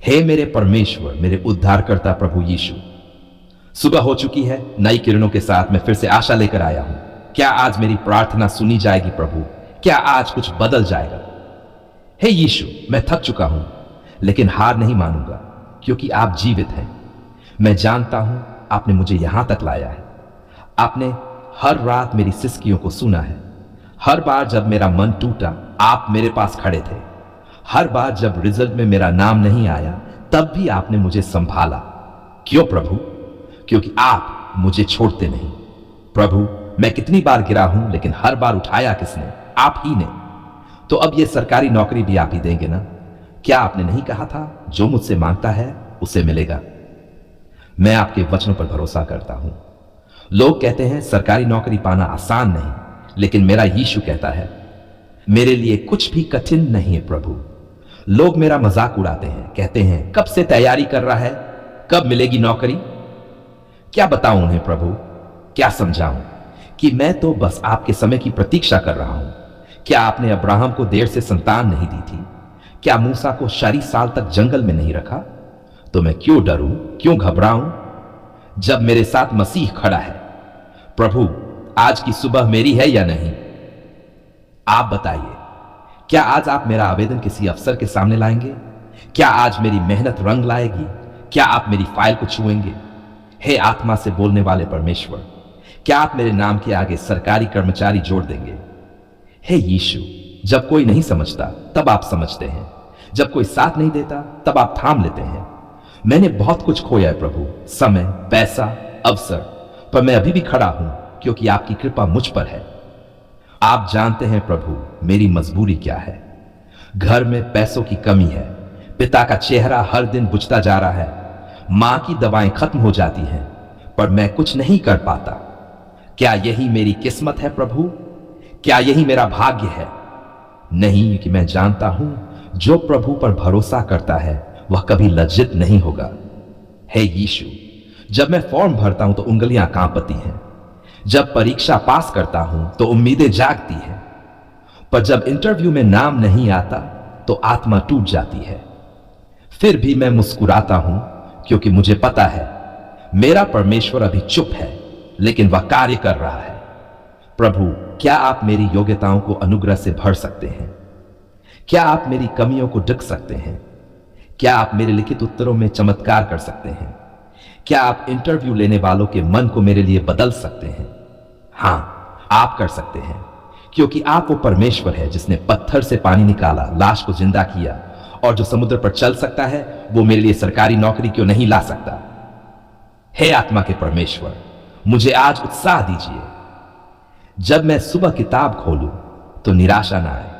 हे मेरे परमेश्वर, मेरे उद्धारकर्ता प्रभु यीशु, सुबह हो चुकी है। नई किरणों के साथ मैं फिर से आशा लेकर आया हूं। क्या आज मेरी प्रार्थना सुनी जाएगी प्रभु? क्या आज कुछ बदल जाएगा? हे यीशु, मैं थक चुका हूं, लेकिन हार नहीं मानूंगा, क्योंकि आप जीवित हैं। मैं जानता हूं आपने मुझे यहां तक लाया है। आपने हर रात मेरी सिसकियों को सुना है। हर बार जब मेरा मन टूटा, आप मेरे पास खड़े थे। हर बार जब रिजल्ट में मेरा नाम नहीं आया, तब भी आपने मुझे संभाला। क्यों प्रभु? क्योंकि आप मुझे छोड़ते नहीं। प्रभु, मैं कितनी बार गिरा हूं, लेकिन हर बार उठाया किसने? आप ही ने। तो अब यह सरकारी नौकरी भी आप ही देंगे ना? क्या आपने नहीं कहा था, जो मुझसे मांगता है उसे मिलेगा? मैं आपके वचनों पर भरोसा करता हूं। लोग कहते हैं सरकारी नौकरी पाना आसान नहीं, लेकिन मेरा यीशु कहता है मेरे लिए कुछ भी कठिन नहीं है प्रभु। लोग मेरा मजाक उड़ाते हैं, कहते हैं कब से तैयारी कर रहा है, कब मिलेगी नौकरी? क्या बताऊं उन्हें प्रभु? क्या समझाऊं कि मैं तो बस आपके समय की प्रतीक्षा कर रहा हूं। क्या आपने अब्राहम को देर से संतान नहीं दी थी? क्या मूसा को 40 साल तक जंगल में नहीं रखा? तो मैं क्यों डरूं, क्यों घबराऊं, जब मेरे साथ मसीह खड़ा है? प्रभु, आज की सुबह मेरी है या नहीं? आप बताइए, क्या आज आप मेरा आवेदन किसी अफसर के सामने लाएंगे? क्या आज मेरी मेहनत रंग लाएगी? क्या आप मेरी फाइल को छुएंगे? हे आत्मा से बोलने वाले परमेश्वर, क्या आप मेरे नाम के आगे सरकारी कर्मचारी जोड़ देंगे? हे यीशु, जब कोई नहीं समझता तब आप समझते हैं, जब कोई साथ नहीं देता तब आप थाम लेते हैं। मैंने बहुत कुछ खोया है प्रभु, समय, पैसा, अवसर, पर मैं अभी भी खड़ा हूं क्योंकि आपकी कृपा मुझ पर है। आप जानते हैं प्रभु मेरी मजबूरी क्या है। घर में पैसों की कमी है, पिता का चेहरा हर दिन बुझता जा रहा है, मां की दवाएं खत्म हो जाती हैं, पर मैं कुछ नहीं कर पाता। क्या यही मेरी किस्मत है प्रभु? क्या यही मेरा भाग्य है? नहीं, कि मैं जानता हूं जो प्रभु पर भरोसा करता है वह कभी लज्जित नहीं होगा। हे यीशु, जब मैं फॉर्म भरता हूं तो उंगलियां कांपती हैं, जब परीक्षा पास करता हूं तो उम्मीदें जागती हैं, पर जब इंटरव्यू में नाम नहीं आता तो आत्मा टूट जाती है। फिर भी मैं मुस्कुराता हूं, क्योंकि मुझे पता है मेरा परमेश्वर अभी चुप है, लेकिन वह कार्य कर रहा है। प्रभु, क्या आप मेरी योग्यताओं को अनुग्रह से भर सकते हैं? क्या आप मेरी कमियों को ढक सकते हैं? क्या आप मेरे लिखित उत्तरों में चमत्कार कर सकते हैं? क्या आप इंटरव्यू लेने वालों के मन को मेरे लिए बदल सकते हैं? हां, आप कर सकते हैं, क्योंकि आप वो परमेश्वर है जिसने पत्थर से पानी निकाला, लाश को जिंदा किया, और जो समुद्र पर चल सकता है वो मेरे लिए सरकारी नौकरी क्यों नहीं ला सकता? हे आत्मा के परमेश्वर, मुझे आज उत्साह दीजिए। जब मैं सुबह किताब खोलूं तो निराशा ना आए,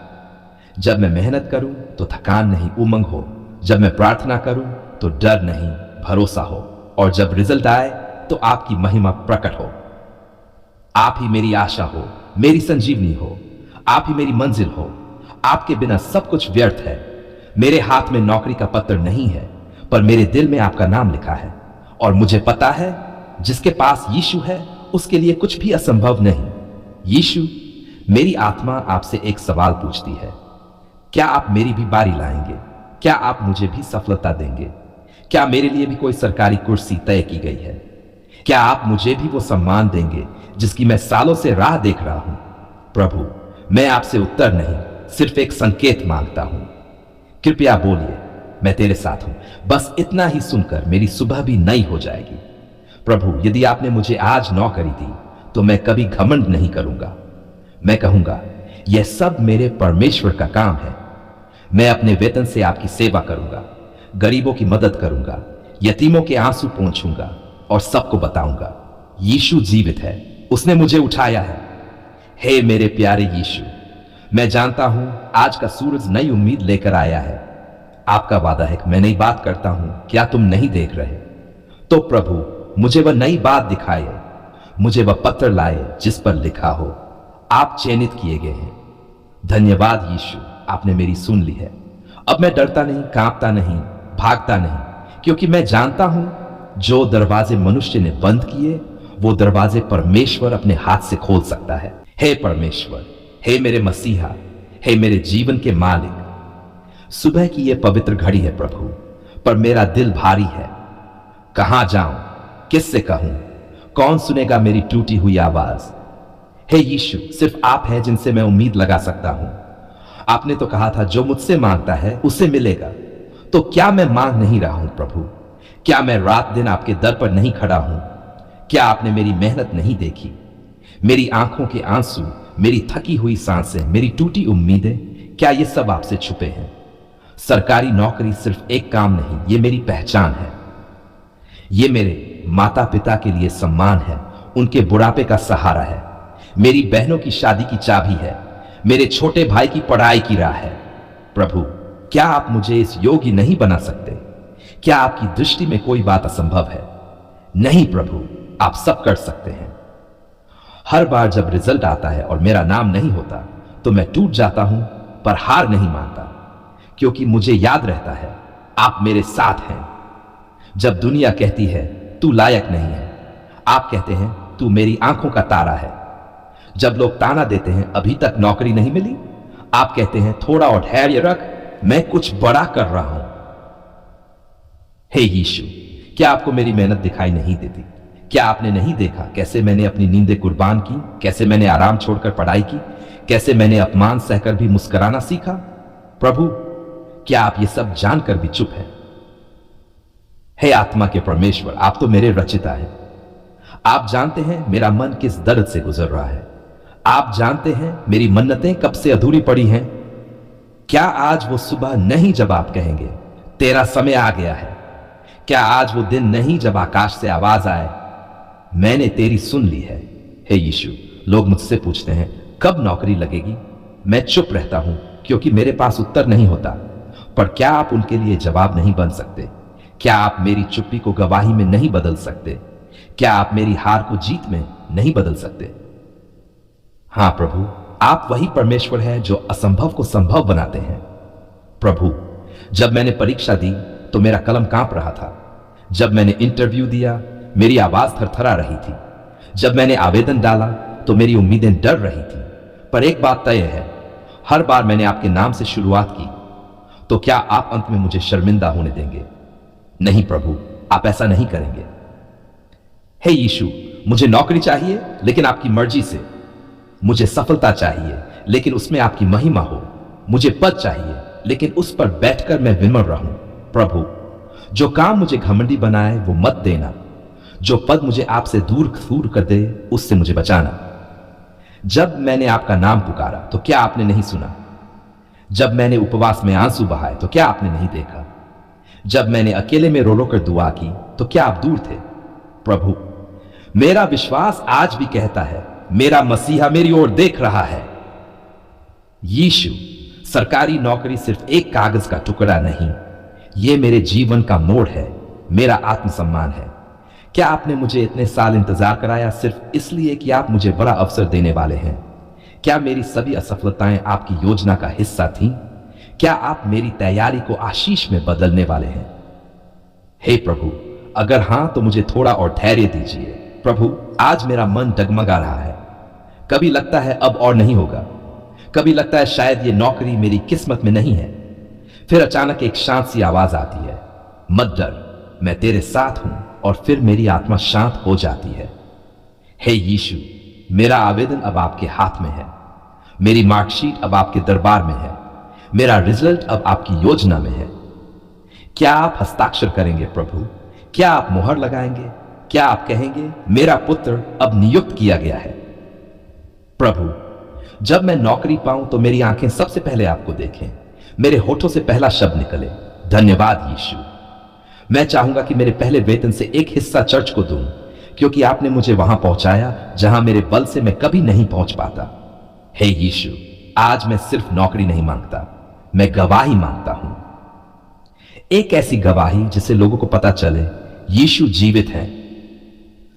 जब मैं मेहनत करूं तो थकान नहीं, उमंग हो, जब मैं प्रार्थना करूं तो डर नहीं, भरोसा हो, और जब रिजल्ट आए तो आपकी महिमा प्रकट हो। आप ही मेरी आशा हो, मेरी संजीवनी हो, आप ही मेरी मंजिल हो। आपके बिना सब कुछ व्यर्थ है। मेरे हाथ में नौकरी का पत्र नहीं है, पर मेरे दिल में आपका नाम लिखा है, और मुझे पता है जिसके पास यीशु है उसके लिए कुछ भी असंभव नहीं। यीशु, मेरी आत्मा आपसे एक सवाल पूछती है, क्या आप मेरी भी बारी लाएंगे? क्या आप मुझे भी सफलता देंगे? क्या मेरे लिए भी कोई सरकारी कुर्सी तय की गई है? क्या आप मुझे भी वो सम्मान देंगे जिसकी मैं सालों से राह देख रहा हूं? प्रभु, मैं आपसे उत्तर नहीं, सिर्फ एक संकेत मांगता हूं। कृपया बोलिए, मैं तेरे साथ हूं। बस इतना ही सुनकर मेरी सुबह भी नई हो जाएगी। प्रभु, यदि आपने मुझे आज नौकरी दी तो मैं कभी घमंड नहीं करूंगा। मैं कहूंगा यह सब मेरे परमेश्वर का काम है। मैं अपने वेतन से आपकी सेवा करूंगा, गरीबों की मदद करूंगा, यतीमों के आंसू पोंछूंगा, और सबको बताऊंगा यीशु जीवित है, उसने मुझे उठाया है। हे मेरे प्यारे यीशु, मैं जानता हूं आज का सूरज नई उम्मीद लेकर आया है। आपका वादा है कि मैं नई बात करता हूं, क्या तुम नहीं देख रहे? तो प्रभु, मुझे वह नई बात दिखाए, मुझे वह पत्र लाए जिस पर लिखा हो आप चयनित किए गए हैं। धन्यवाद यीशु, आपने मेरी सुन ली है। अब मैं डरता नहीं, कांपता नहीं, भागता नहीं, क्योंकि मैं जानता हूं जो दरवाजे मनुष्य ने बंद किए वो दरवाजे परमेश्वर अपने हाथ से खोल सकता है। हे परमेश्वर, हे मेरे मसीहा, हे मेरे जीवन के मालिक, सुबह की यह पवित्र घड़ी है प्रभु। पर मेरा दिल भारी है। कहां जाऊं, किससे कहूं, कौन सुनेगा मेरी टूटी हुई आवाज। हे यीशु, सिर्फ आप हैं जिनसे मैं उम्मीद लगा सकता हूं। आपने तो कहा था जो मुझसे मांगता है उसे मिलेगा। तो क्या मैं मांग नहीं रहा हूं प्रभु? क्या मैं रात दिन आपके दर पर नहीं खड़ा हूं? क्या आपने मेरी मेहनत नहीं देखी? मेरी आंखों के आंसू, मेरी थकी हुई सांसें, मेरी टूटी उम्मीदें, क्या ये सब आपसे छुपे हैं? सरकारी नौकरी सिर्फ एक काम नहीं, ये मेरी पहचान है। ये मेरे माता पिता के लिए सम्मान है, उनके बुढ़ापे का सहारा है। मेरी बहनों की शादी की चाबी है, मेरे छोटे भाई की पढ़ाई की राह है। प्रभु, क्या आप मुझे इस योग्य नहीं बना सकते? क्या आपकी दृष्टि में कोई बात असंभव है? नहीं प्रभु, आप सब कर सकते हैं। हर बार जब रिजल्ट आता है और मेरा नाम नहीं होता तो मैं टूट जाता हूं, पर हार नहीं मानता, क्योंकि मुझे याद रहता है आप मेरे साथ हैं। जब दुनिया कहती है तू लायक नहीं है, आप कहते हैं तू मेरी आंखों का तारा है। जब लोग ताना देते हैं अभी तक नौकरी नहीं मिली, आप कहते हैं थोड़ा और धैर्य रख, मैं कुछ बड़ा कर रहा हूं। हे यीशु, क्या आपको मेरी मेहनत दिखाई नहीं देती? क्या आपने नहीं देखा कैसे मैंने अपनी नींदें कुर्बान की, कैसे मैंने आराम छोड़कर पढ़ाई की, कैसे मैंने अपमान सहकर भी मुस्कुराना सीखा? प्रभु, क्या आप ये सब जानकर भी चुप हैं? हे आत्मा के परमेश्वर, आप तो मेरे रचिता हैं। आप जानते हैं मेरा मन किस दर्द से गुजर रहा है। आप जानते हैं मेरी मन्नतें कब से अधूरी पड़ी हैं। क्या आज वो सुबह नहीं जब आप कहेंगे तेरा समय आ गया है? क्या आज वो दिन नहीं जब आकाश से आवाज आए मैंने तेरी सुन ली है? हे यीशु, लोग मुझसे पूछते हैं कब नौकरी लगेगी। मैं चुप रहता हूं क्योंकि मेरे पास उत्तर नहीं होता। पर क्या आप उनके लिए जवाब नहीं बन सकते? क्या आप मेरी चुप्पी को गवाही में नहीं बदल सकते? क्या आप मेरी हार को जीत में नहीं बदल सकते? हां प्रभु, आप वही परमेश्वर हैं जो असंभव को संभव बनाते हैं। प्रभु, जब मैंने परीक्षा दी तो मेरा कलम कांप रहा था। जब मैंने इंटरव्यू दिया मेरी आवाज थरथरा रही थी। जब मैंने आवेदन डाला तो मेरी उम्मीदें डर रही थी। पर एक बात तय है, हर बार मैंने आपके नाम से शुरुआत की। तो क्या आप अंत में मुझे शर्मिंदा होने देंगे? नहीं प्रभु, आप ऐसा नहीं करेंगे। हे यीशु, मुझे नौकरी चाहिए लेकिन आपकी मर्जी से। मुझे सफलता चाहिए लेकिन उसमें आपकी महिमा हो। मुझे पद चाहिए लेकिन उस पर बैठकर मैं विमर रहूं। प्रभु, जो काम मुझे घमंडी बनाए वो मत देना। जो पद मुझे आपसे दूर कर दे उससे मुझे बचाना। जब मैंने आपका नाम पुकारा तो क्या आपने नहीं सुना? जब मैंने उपवास में आंसू बहाए तो क्या आपने नहीं देखा? जब मैंने अकेले में रो रो कर दुआ की तो क्या आप दूर थे? प्रभु, मेरा विश्वास आज भी कहता है मेरा मसीहा मेरी ओर देख रहा है। यीशु, सरकारी नौकरी सिर्फ एक कागज का टुकड़ा नहीं, यह मेरे जीवन का मोड़ है, मेरा आत्मसम्मान है। क्या आपने मुझे इतने साल इंतजार कराया सिर्फ इसलिए कि आप मुझे बड़ा अवसर देने वाले हैं? क्या मेरी सभी असफलताएं आपकी योजना का हिस्सा थीं? क्या आप मेरी तैयारी को आशीष में बदलने वाले हैं? हे प्रभु, अगर हां तो मुझे थोड़ा और धैर्य दीजिए। प्रभु, आज मेरा मन डगमगा रहा है। कभी लगता है अब और नहीं होगा, कभी लगता है शायद ये नौकरी मेरी किस्मत में नहीं है। फिर अचानक एक शांत सी आवाज आती है, मत डर, मैं तेरे साथ हूं। और फिर मेरी आत्मा शांत हो जाती है। हे यीशु, मेरा आवेदन अब आपके हाथ में है। मेरी मार्कशीट अब आपके दरबार में है। मेरा रिजल्ट अब आपकी योजना में है। क्या आप हस्ताक्षर करेंगे प्रभु? क्या आप मुहर लगाएंगे? क्या आप कहेंगे मेरा पुत्र अब नियुक्त किया गया है? प्रभु, जब मैं नौकरी पाऊं तो मेरी आंखें सबसे पहले आपको देखें, मेरे होठों से पहला शब्द निकले, धन्यवाद यीशु। मैं चाहूंगा कि मेरे पहले वेतन से एक हिस्सा चर्च को दूं, क्योंकि आपने मुझे वहां पहुंचाया जहां मेरे बल से मैं कभी नहीं पहुंच पाता। हे यीशु, आज मैं सिर्फ नौकरी नहीं मांगता, मैं गवाही मांगता हूं। एक ऐसी गवाही जिसे लोगों को पता चले यीशु जीवित है,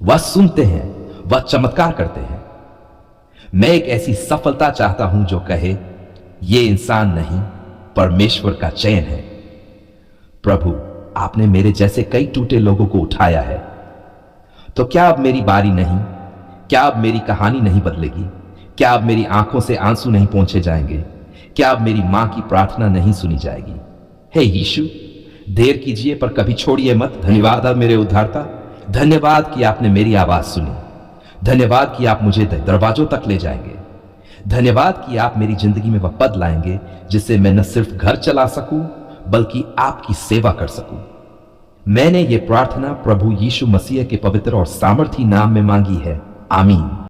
वह सुनते हैं, वह चमत्कार करते हैं। मैं एक ऐसी सफलता चाहता हूं जो कहे यह इंसान नहीं, परमेश्वर का चयन है। प्रभु, आपने मेरे जैसे कई टूटे लोगों को उठाया है, तो क्या अब मेरी बारी नहीं? क्या अब मेरी कहानी नहीं बदलेगी? क्या अब मेरी आंखों से आंसू नहीं पहुंचे जाएंगे? क्या अब मेरी मां की प्रार्थना नहीं सुनी जाएगी? हे यीशु, देर कीजिए पर कभी छोड़िए मत। धन्यवाद मेरे उद्धारता, धन्यवाद कि आपने मेरी आवाज सुनी। धन्यवाद कि आप मुझे दरवाजों तक ले जाएंगे। धन्यवाद कि आप मेरी जिंदगी में वह पद लाएंगे जिससे मैं न सिर्फ घर चला सकूं बल्कि आपकी सेवा कर सकूं। मैंने ये प्रार्थना प्रभु यीशु मसीह के पवित्र और सामर्थी नाम में मांगी है, आमीन।